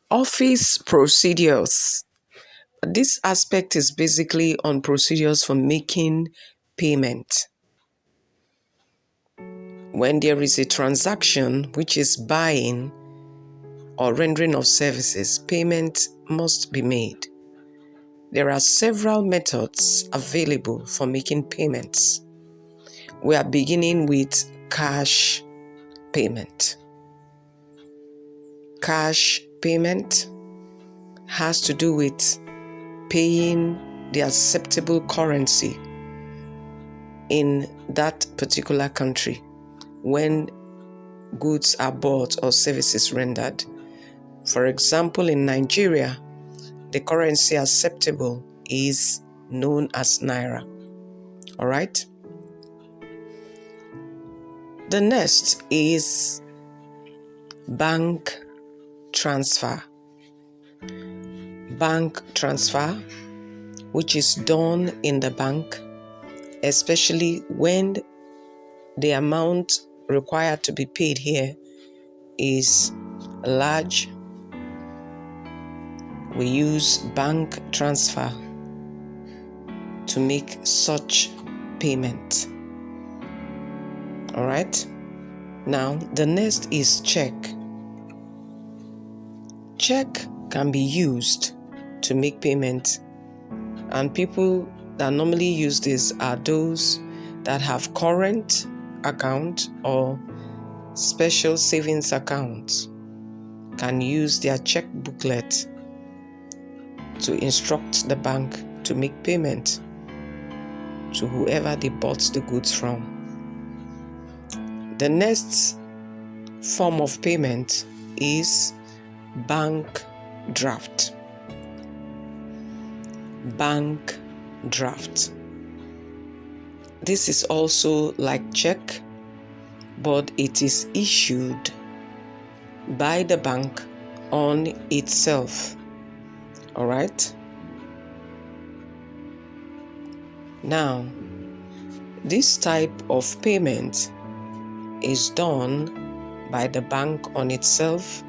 Office procedures. This aspect is basically on procedures for making payment. When there is a transaction, which is buying or rendering of services, payment must be made. There are several methods available for making payments. We are beginning with cash payment. Cash payment has to do with paying the acceptable currency in that particular country when goods are bought or services rendered. For example, in Nigeria, the currency acceptable is known as Naira. All right? The next is bank transfer. Bank transfer, which is done in the bank, especially when the amount required to be paid here is large. We use bank transfer to make such payment. All right. Now, the next is check. Check can be used to make payment, and people that normally use this are those that have current account or special savings accounts, can use their check booklet to instruct the bank to make payment to whoever they bought the goods from. The next form of payment is bank draft. Bank draft. This is also like check, but it is issued by the bank on itself. All right. Now, this type of payment is done by the bank on itself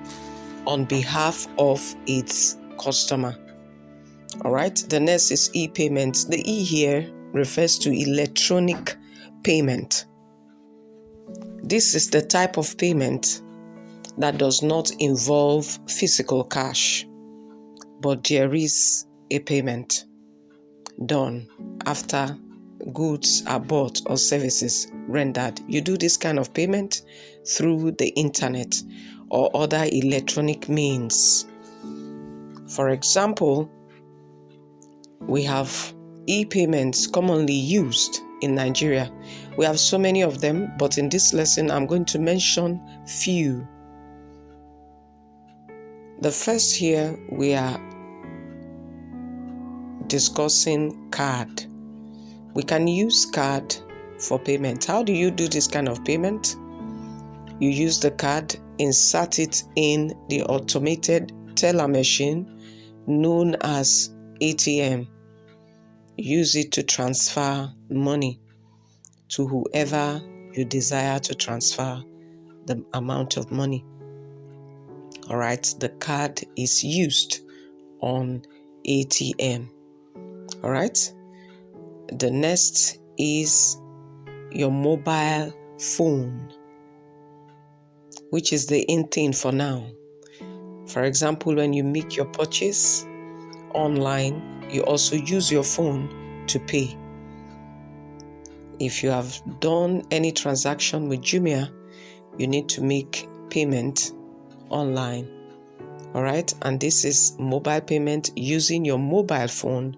on behalf of its customer. All right. The next is e-payment. The E here refers to electronic payment. This is the type of payment that does not involve physical cash, but there is a payment done after goods are bought or services rendered. You do this kind of payment through the internet or other electronic means. For example, we have e-payments commonly used in Nigeria. We have so many of them, but in this lesson, I'm going to mention few. The first here, we are discussing card. We can use card for payment. How do you do this kind of payment? You use the card, insert it in the automated teller machine known as ATM. Use it to transfer money to whoever you desire to transfer the amount of money. All right, the card is used on ATM. All right. The next is your mobile phone, which is the in thing for now. For example, when you make your purchase online, you also use your phone to pay. If you have done any transaction with Jumia, you need to make payment online. All right, and this is mobile payment using your mobile phone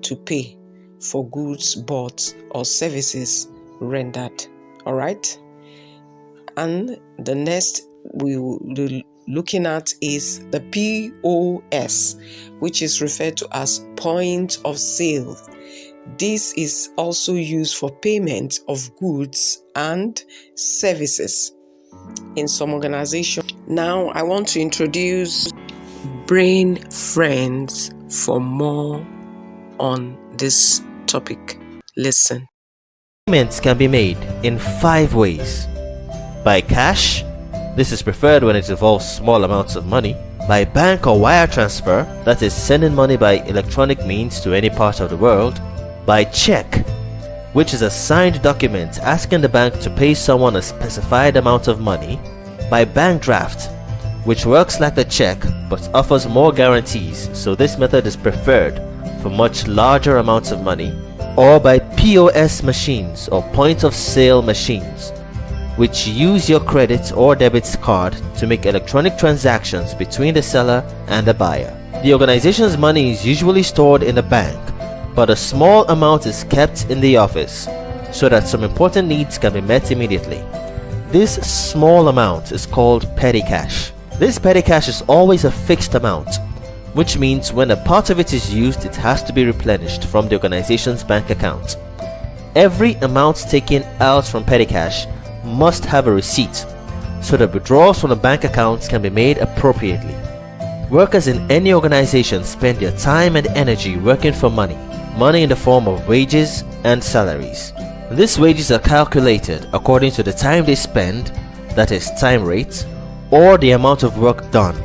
to pay for goods bought or services rendered. All right, and the next we will be looking at is the P.O.S, which is referred to as point of sale. This is also used for payment of goods and services. in some organizations. Now, I want to introduce brain friends for more on this topic. Listen. Payments can be made in 5 ways. By cash, this is preferred when it involves small amounts of money. By bank or wire transfer, that is sending money by electronic means to any part of the world. By check, which is a signed document asking the bank to pay someone a specified amount of money. By bank draft, which works like a check but offers more guarantees, so this method is preferred for much larger amounts of money. Or by P.O.S. machines or point of sale machines, which use your credit or debit card to make electronic transactions between the seller and the buyer. The organization's money is usually stored in a bank, but a small amount is kept in the office so that some important needs can be met immediately. This small amount is called petty cash. This petty cash is always a fixed amount, which means when a part of it is used, it has to be replenished from the organization's bank account. Every amount taken out from petty cash must have a receipt, so that withdrawals from the bank accounts can be made appropriately. Workers in any organization spend their time and energy working for money in the form of wages and salaries. These wages are calculated according to the time they spend, that is time rate, or the amount of work done,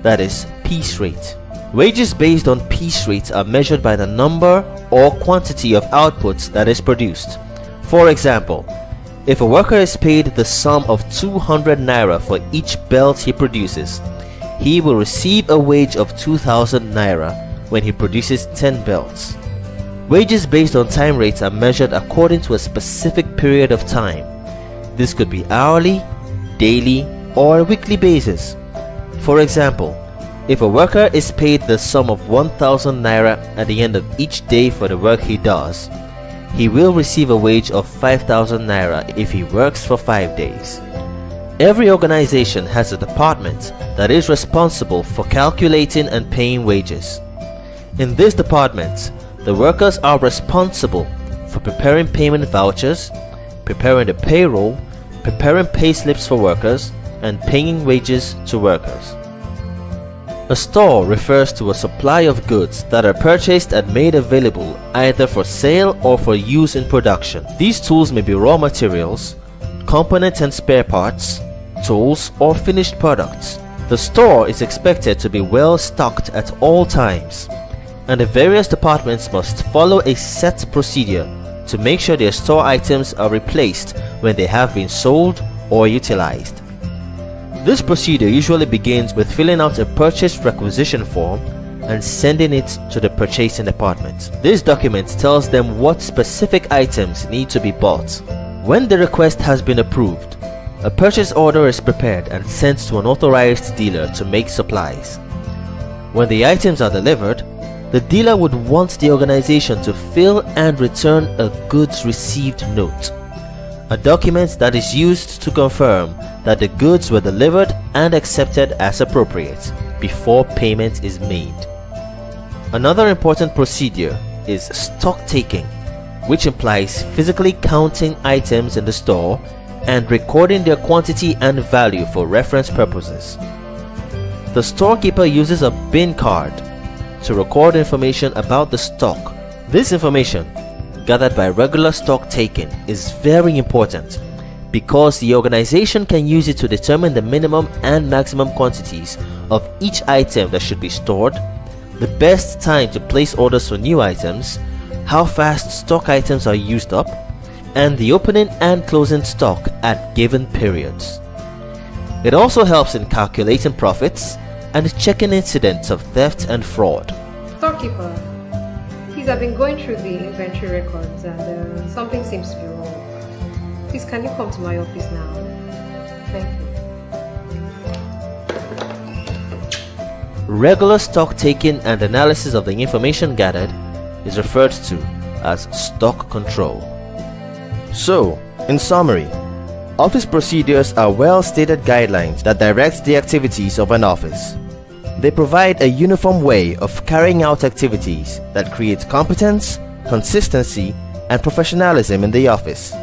that is piece rate. Wages based on piece rates are measured by the number or quantity of output that is produced. For example, if a worker is paid the sum of 200 naira for each belt he produces, he will receive a wage of 2000 naira when he produces 10 belts. Wages based on time rates are measured according to a specific period of time. This could be hourly, daily, or a weekly basis. For example, if a worker is paid the sum of 1000 naira at the end of each day for the work he does, he will receive a wage of 5000 naira if he works for 5 days. Every organization has a department that is responsible for calculating and paying wages. In this department, the workers are responsible for preparing payment vouchers, preparing the payroll, preparing pay slips for workers, and paying wages to workers. A store refers to a supply of goods that are purchased and made available either for sale or for use in production. These tools may be raw materials, components and spare parts, tools, or finished products. The store is expected to be well stocked at all times, and the various departments must follow a set procedure to make sure their store items are replaced when they have been sold or utilized. This procedure usually begins with filling out a purchase requisition form and sending it to the purchasing department. This document tells them what specific items need to be bought. When the request has been approved, a purchase order is prepared and sent to an authorized dealer to make supplies. When the items are delivered, the dealer would want the organization to fill and return a goods received note, a document that is used to confirm that the goods were delivered and accepted as appropriate before payment is made. Another important procedure is stock taking, which implies physically counting items in the store and recording their quantity and value for reference purposes. The storekeeper uses a bin card to record information about the stock. This information, gathered by regular stock taking, is very important because the organization can use it to determine the minimum and maximum quantities of each item that should be stored, the best time to place orders for new items, how fast stock items are used up, and the opening and closing stock at given periods. It also helps in calculating profits and checking incidents of theft and fraud. Storekeeper, please, I've been going through the inventory records and something seems to be wrong. Please, can you come to my office now? Thank you. Regular stock taking and analysis of the information gathered is referred to as stock control. So, in summary, office procedures are well-stated guidelines that direct the activities of an office. They provide a uniform way of carrying out activities that create competence, consistency, and professionalism in the office.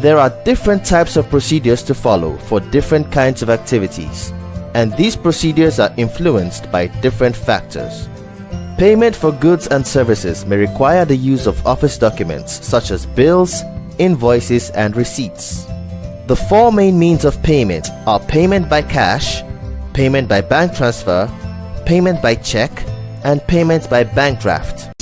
There are different types of procedures to follow for different kinds of activities, and these procedures are influenced by different factors. Payment for goods and services may require the use of office documents such as bills, invoices, and receipts. The four main means of payment are payment by cash, payment by bank transfer, payment by check, and payment by bank draft.